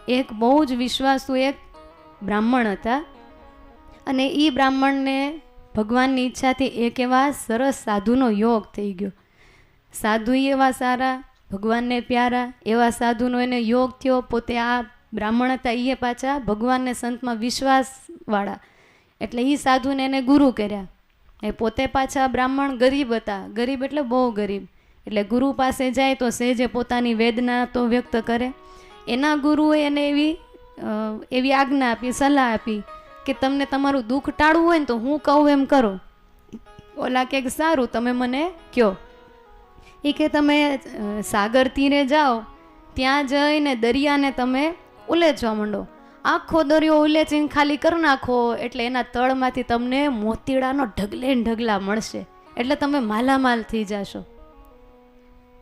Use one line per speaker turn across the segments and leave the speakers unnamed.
એક બહુ જ વિશ્વાસુ એક બ્રાહ્મણ હતા, અને એ બ્રાહ્મણને ભગવાનની ઈચ્છાથી એક એવા સરસ સાધુનો યોગ થઈ ગયો. સાધુ એવા સારા, ભગવાનને પ્યારા, એવા સાધુનો એને યોગ થયો. પોતે આ બ્રાહ્મણ હતા, એ પાછા ભગવાનને સંતમાં વિશ્વાસવાળા, એટલે એ સાધુને એને ગુરુ કર્યા. એ પોતે પાછા બ્રાહ્મણ ગરીબ હતા, ગરીબ એટલે બહુ ગરીબ, એટલે ગુરુ પાસે જાય તો સહેજે પોતાની વેદના તો વ્યક્ત કરે. એના ગુરુએ એને એવી આજ્ઞા આપી, સલાહ આપી કે તમને તમારું દુઃખ ટાળવું હોય ને તો હું કહું એમ કરો. ઓલા કે સારું, તમે મને કહો. એ કે તમે સાગર તીરે જાઓ, ત્યાં જઈને દરિયાને તમે ઉલેચવા માંડો. આખો દરિયો ઉલેચીને ખાલી કરી નાખો એટલે એના તળમાંથી તમને મોતીડાનો ઢગલે ને ઢગલા મળશે, એટલે તમે માલામાલ થઈ જશો.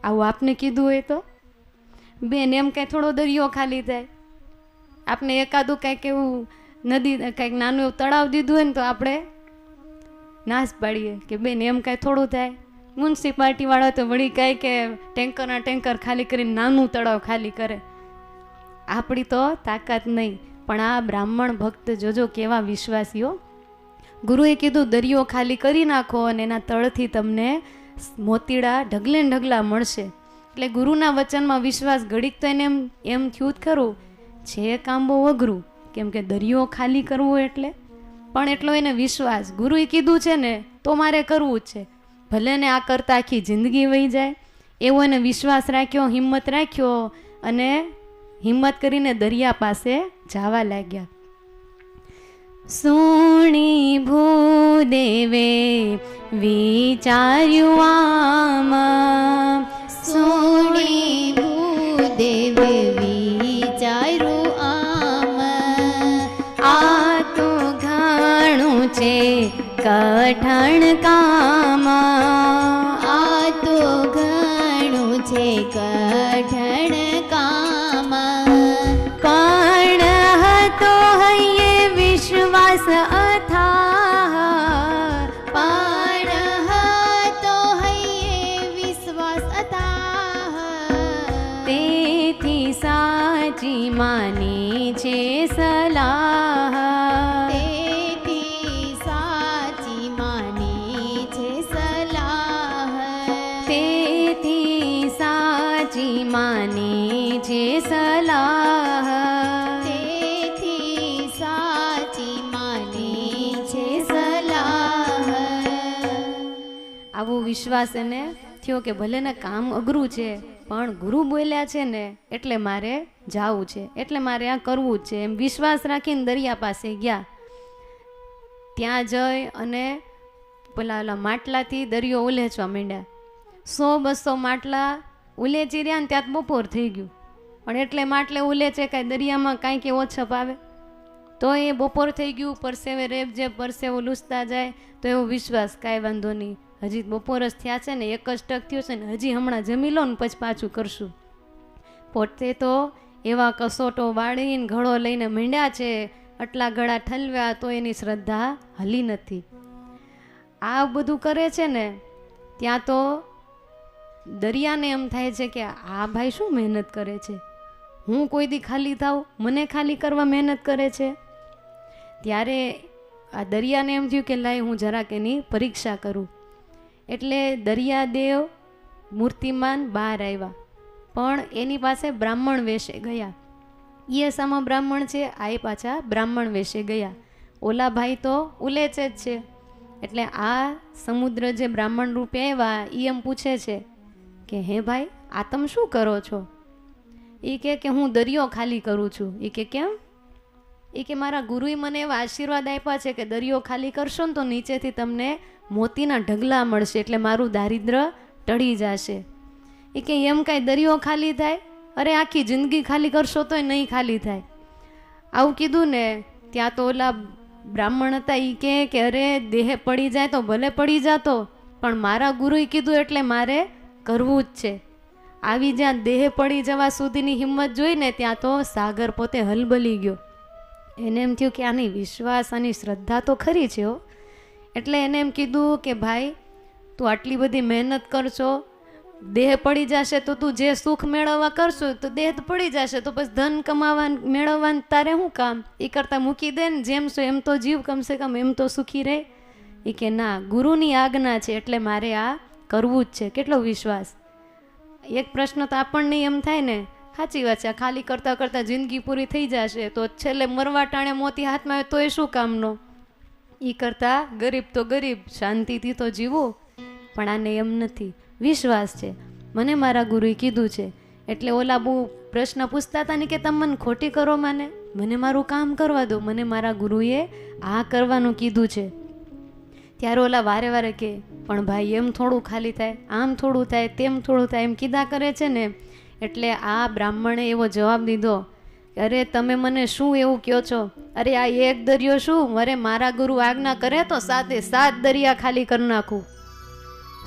આવું આપને કીધું હોય તો બેન, એમ કાંઈ થોડો દરિયો ખાલી થાય? આપને એકાદું કાંઈક એવું નદી, કાંઈક નાનું એવું તળાવ દીધું હોય ને તો આપણે નાશ પાડીએ કે બેન એમ કાંઈ થોડું થાય. મ્યુનિસિપાલિટીવાળા તો વળી કાંઈ કે ટેન્કરના ટેન્કર ખાલી કરીને નાનું તળાવ ખાલી કરે. આપણી તો તાકાત નહીં. પણ આ બ્રાહ્મણ ભક્ત જોજો કેવા વિશ્વાસીઓ. ગુરુએ કીધું દરિયો ખાલી કરી નાખો અને એના તળથી તમને મોતીડા ઢગલે ને ઢગલા મળશે. એટલે ગુરુના વચનમાં વિશ્વાસ ઘડીક તો એને એમ થયું જ ખરું, છે કામ બહુ અઘરું, કેમ કે દરિયો ખાલી કરવો એટલે, પણ એટલો એને વિશ્વાસ, ગુરુએ કીધું છે ને તો મારે કરવું જ છે, ભલે ને આ કરતા આખી જિંદગી વહી જાય, એવો એને વિશ્વાસ રાખ્યો, હિંમત રાખ્યો, અને હિંમત કરીને દરિયા પાસે જવા લાગ્યા. સુણી ભૂદેવે વિચાર્યું આમ,
સુણી ભૂદેવે વિચાર્યું આમ,
આ તો ઘણું છે કઠણ કામ,
આ તો ઘણું છે કઠણ કામ,
પણ હતો હૈયે વિશ્વાસ અથાહ,
પણ હતો હૈયે વિશ્વાસ અથાહ,
તેથી સાચી માની છે સલાહ,
તેથી સાચી માની છે સલાહ,
તેથી સાચી માની છે સલાહ,
તેથી સાચી માની છે સલાહ.
આવો વિશ્વાસ એને થયો કે ભલે ને કામ અઘરું છે પણ ગુરુ બોલ્યા છે ને એટલે મારે જાવું છે, એટલે મારે આ કરવું જ છે, એમ વિશ્વાસ રાખીને દરિયા પાસે ગયા. ત્યાં જઈ અને પેલા માટલાથી દરિયો ઉલેચવા માંડ્યા. 100-200 માટલા ઉલેચી રહ્યા ને ત્યાં બપોર થઈ ગયું. પણ એટલે માટલે ઉલેચે કાંઈ દરિયામાં કાંઈ કે ઓછપ આવે તો એ બપોર થઈ ગયું. પરસેવે રેબ જે પરસેવો લૂસતા જાય તો એવો વિશ્વાસ, કાંઈ વાંધો નહીં, હજી બપોર જ થયા છે ને, એક જ ટક થયો છે ને, હજી હમણાં જમી લો ને પછી પાછું કરશું. પોતે તો એવા કસોટો વાળીને ઘડો લઈને માંડ્યા છે, આટલા ગળા ઠલવ્યા તો એની શ્રદ્ધા હલી નથી. આ બધું કરે છે ને ત્યાં તો દરિયાને એમ થાય છે કે આ ભાઈ શું મહેનત કરે છે, હું કોઈ દી ખાલી થાઉં, મને ખાલી કરવા મહેનત કરે છે. ત્યારે આ દરિયાને એમ થયું કે લાય હું જરાક એની પરીક્ષા કરું. એટલે દરિયાદેવ મૂર્તિમાન બહાર આવ્યા, પણ એની પાસે બ્રાહ્મણ વેશે ગયા. એ સામા બ્રાહ્મણ છે, આ પાછા બ્રાહ્મણ વેશે ગયા. ઓલા ભાઈ તો ઉલેચે જ છે. એટલે આ સમુદ્ર જે બ્રાહ્મણ રૂપે આવ્યા એ એમ પૂછે છે કે હે ભાઈ, આ તમે શું કરો છો? એ કે હું દરિયો ખાલી કરું છું. એ કે કેમ? એ કે મારા ગુરુએ મને એવા આશીર્વાદ આપ્યા છે કે દરિયો ખાલી કરશો ને તો નીચેથી તમને મોતીના ઢગલા મળશે, એટલે મારું દારિદ્ર ટળી જશે. એ કે એમ કાંઈ દરિયો ખાલી થાય? અરે આખી જિંદગી ખાલી કરશો તોય નહીં ખાલી થાય. આવું કીધું ને ત્યાં તો ઓલા બ્રાહ્મણ હતા એ કે અરે દેહ પડી જાય તો ભલે પડી જાતો, પણ મારા ગુરુએ કીધું એટલે મારે કરવું જ છે. આવી જ્યાં દેહ પડી જવા સુધીની હિંમત જોઈને ત્યાં તો સાગર પોતે હલબલી ગયો. એને એમ થયું કે આની વિશ્વાસ, આની શ્રદ્ધા તો ખરી છે હો. એટલે એને એમ કીધું કે ભાઈ તું આટલી બધી મહેનત કરશો, દેહ પડી જશે તો તું જે સુખ મેળવવા કરશો તો દેહ તો પડી જશે, તો પછી ધન કમાવા મેળવવાનું તારે શું કામ? એ કરતાં મૂકી દે ને, જેમ છો એમ તો જીવ, કમસે કમ એમ તો સુખી રહે. એ કે ના, ગુરુની આજ્ઞા છે એટલે મારે આ કરવું જ છે. કેટલો વિશ્વાસ! એક પ્રશ્ન તો આપણને એમ થાય ને, સાચી વાત છે, ખાલી કરતાં કરતાં જિંદગી પૂરી થઈ જશે તો છેલ્લે મરવા ટાણે મોતી હાથમાં આવે તો એ શું કામનો? એ કરતાં ગરીબ તો ગરીબ, શાંતિથી તો જીવો. પણ આને એમ નથી, વિશ્વાસ છે, મને મારા ગુરુએ કીધું છે. એટલે ઓલા બહુ પ્રશ્ન પૂછતા હતા ને કે તમે મને ખોટી કરો, મને મારું કામ કરવા દો, મને મારા ગુરુએ આ કરવાનું કીધું છે. ત્યારે ઓલા વારે વારે કે પણ ભાઈ એમ થોડું ખાલી થાય, આમ થોડું થાય, તેમ થોડું થાય, એમ કીધા કરે છે ને. એટલે આ બ્રાહ્મણે એવો જવાબ દીધો, અરે તમે મને શું એવું કહો છો? અરે આ એક દરિયો શું, અરે મારા ગુરુ આજ્ઞા કરે તો 7 દરિયા ખાલી કરી નાખું.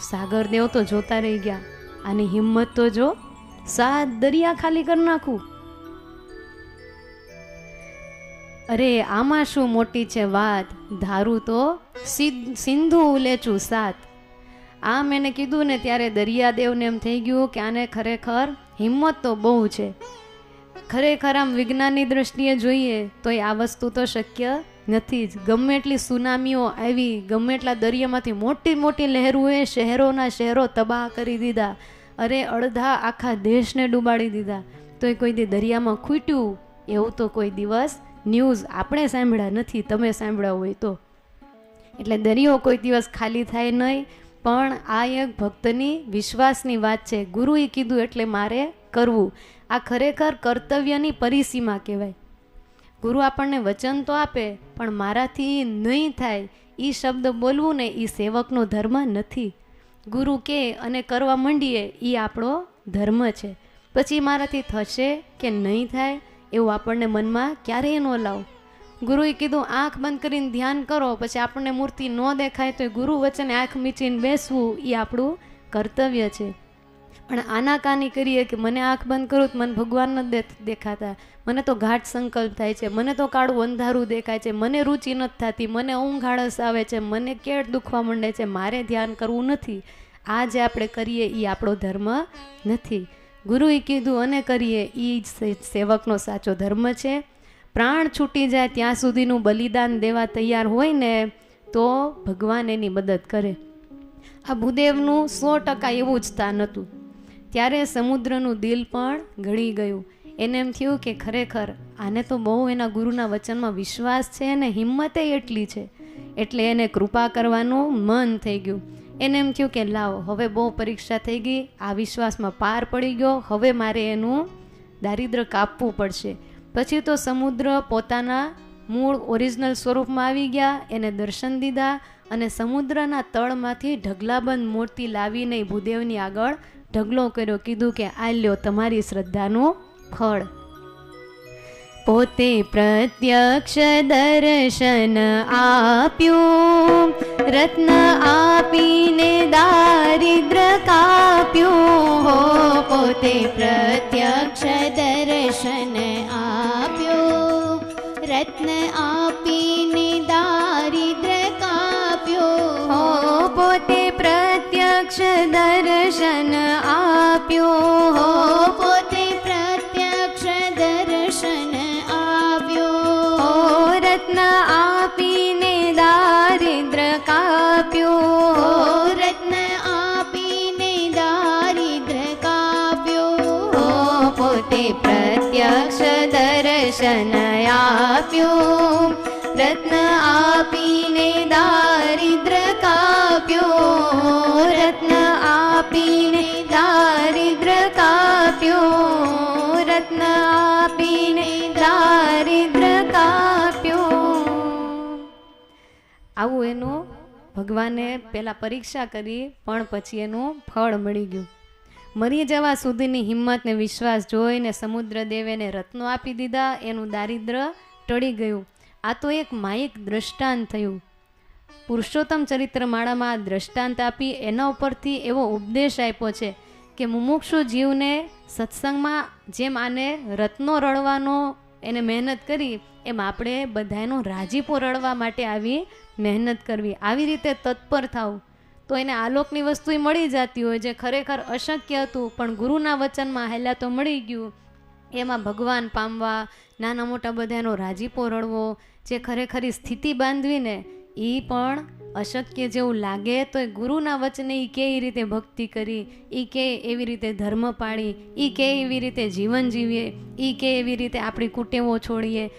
સાગરદેવ તો જોતા રહી ગયા, આની હિંમત તો જો, 7 દરિયા ખાલી કરી નાખું. અરે આમાં શું મોટી છે વાત, ધારું તો સિંધુ ઉલેચું 7. આમ એને કીધું ને ત્યારે દરિયાદેવને એમ થઈ ગયું કે આને ખરેખર હિંમત તો બહુ છે. ખરેખર આમ વિજ્ઞાનની દ્રષ્ટિએ જોઈએ તો આ વસ્તુ તો શક્ય નથી જ. ગમે એટલી સુનામીઓ આવી, ગમે એટલા દરિયામાંથી મોટી મોટી લહેરોએ શહેરોના શહેરો તબાહ કરી દીધા, અરે અડધા આખા દેશને ડૂબાડી દીધા, તોય કોઈ દી દરિયામાં ખૂટ્યું એવું તો કોઈ દિવસ ન્યૂઝ આપણે સાંભળ્યા નથી, તમે સાંભળ્યા હોય તો. એટલે દરિયો કોઈ દિવસ ખાલી થાય નહીં. પણ આ એક ભક્તની વિશ્વાસની વાત છે, ગુરુએ કીધું એટલે મારે કરવું. આ ખરેખર કર્તવ્યની પરિસીમા કહેવાય. ગુરુ આપણને વચન તો આપે, પણ મારાથી નહીં થાય એ શબ્દ બોલવું ને એ સેવકનો ધર્મ નથી. ગુરુ કે અને કરવા માંડીએ એ આપણો ધર્મ છે. પછી મારાથી થશે કે નહીં થાય એવું આપણને મનમાં ક્યારેય ન લાવ. ગુરુએ કીધું આંખ બંધ કરીને ધ્યાન કરો, પછી આપણને મૂર્તિ ન દેખાય તો ગુરુ વચને આંખ મીચીને બેસવું એ આપણું કર્તવ્ય છે. પણ આનાકાની કરીએ કે મને આંખ બંધ કરું તો મને ભગવાન નથી દેખાતા, મને તો ઘાટ સંકલ્પ થાય છે, મને તો કાળું અંધારું દેખાય છે, મને રુચિ નથી થતી, મને ઊંઘ આળસ આવે છે, મને કેળ દુખવા માંડે છે, મારે ધ્યાન કરવું નથી. આ જે આપણે કરીએ એ આપણો ધર્મ નથી. ગુરુએ કીધું અને કરીએ એ જ સેવકનો સાચો ધર્મ છે. પ્રાણ છૂટી જાય ત્યાં સુધીનું બલિદાન દેવા તૈયાર હોય ને તો ભગવાન એની મદદ કરે. આ ભૂદેવનું 100% એવું જ સ્થાન હતું. ત્યારે સમુદ્રનું દિલ પણ ગળી ગયું. એને એમ થયું કે ખરેખર આને તો બહુ એના ગુરુના વચનમાં વિશ્વાસ છે અને હિંમતે એટલી છે, એટલે એને કૃપા કરવાનું મન થઈ ગયું. એને એમ થયું કે લાવો, હવે બહુ પરીક્ષા થઈ ગઈ, આ વિશ્વાસમાં પાર પડી ગયો, હવે મારે એનું દારિદ્ર કાપવું પડશે. પછી તો સમુદ્ર પોતાના મૂળ ઓરિજિનલ સ્વરૂપમાં આવી ગયા, એને દર્શન દીધા અને સમુદ્રના તળમાંથી ઢગલાબંધ મૂર્તિ લાવીને ભૂદેવની આગળ ઢગલો કર્યો. કીધું કે આ લ્યો તમારી શ્રદ્ધાનું ફળ. પોતે પ્રત્યક્ષ દર્શન આપ્યું, રત્ન આપીને દારિદ્ર કાપ્યું. હો
પોતે પ્રત્યક્ષ દર્શન આપ્યું, રત્ન આપીને દારિદ્ર કાપ્યું.
હો પોતે પ્રત્યક્ષ દર્શન આપ્યું.
હો પોતે પ્રત્યક્ષ દર્શન આપ્યું.
હો રત્ન આપીને દારિદ્ર કાપ્યું.
હો રત્ન આપીને દારિદ્ર કાપ્યું.
હો પોતે પ્રત્યક્ષ દર્શન આપ્યું, રત્ન આપીને દારિદ્ર કાપ્યું. રત્ન આપીને દારિદ્ર કાપ્યું. રત્ન આપીને દારિદ્ર કાપ્યું. આવું એનું ભગવાને પહેલા પરીક્ષા કરી, પણ પછી એનું ફળ મળી ગયું. મરી જવા સુધીની હિંમત ને વિશ્વાસ જોઈને સમુદ્રદેવે એને રત્નો આપી દીધા, એનું દારિદ્ર ટળી ગયું. આ તો એક માયિક દ્રષ્ટાંત થયું. પુરુષોત્તમ ચરિત્ર માળામાં દ્રષ્ટાંત આપી એના ઉપરથી એવો ઉપદેશ આપ્યો છે કે મુમુક્ષુ જીવને સત્સંગમાં જેમ આને રત્નો રળવાનો એને મહેનત કરી, એમ આપણે બધાનો રાજીપો રળવા માટે આવી મહેનત કરવી. આવી રીતે તત્પર થાવ તો એને આલોકની વસ્તુ મળી જતી હોય, જે ખરેખર અશક્ય હતું પણ ગુરુના વચનમાં હેલા તો મળી ગયું. એમાં ભગવાન પામવા, નાના મોટા બધાનો રાજીપો રળવો, જે ખરેખરી સ્થિતિ બાંધવીને એ પણ અશક્ય જેવું લાગે તો એ ગુરુના વચને એ કે એ રીતે ભક્તિ કરી, એ કે એવી રીતે ધર્મ પાળી, એ કે એવી રીતે જીવન જીવીએ, એ કે એવી રીતે આપણી કુટેવો છોડીએ,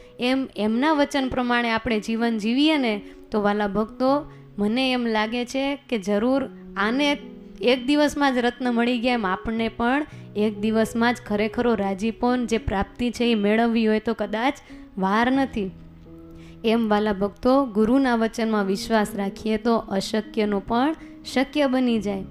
એમના વચન પ્રમાણે આપણે જીવન જીવીએ ને તો વાલા ભક્તો, મને એમ લાગે છે કે જરૂર આને એક દિવસમાં જ રત્ન મળી ગયા એમ આપણને પણ એક દિવસમાં જ ખરેખરો રાજીપોન જે પ્રાપ્તિ છે એ મેળવવી હોય તો કદાચ વાર નથી. એમ વાલા ભક્તો, ગુરુના વચનમાં વિશ્વાસ રાખીએ તો અશક્યનું પણ શક્ય બની જાય.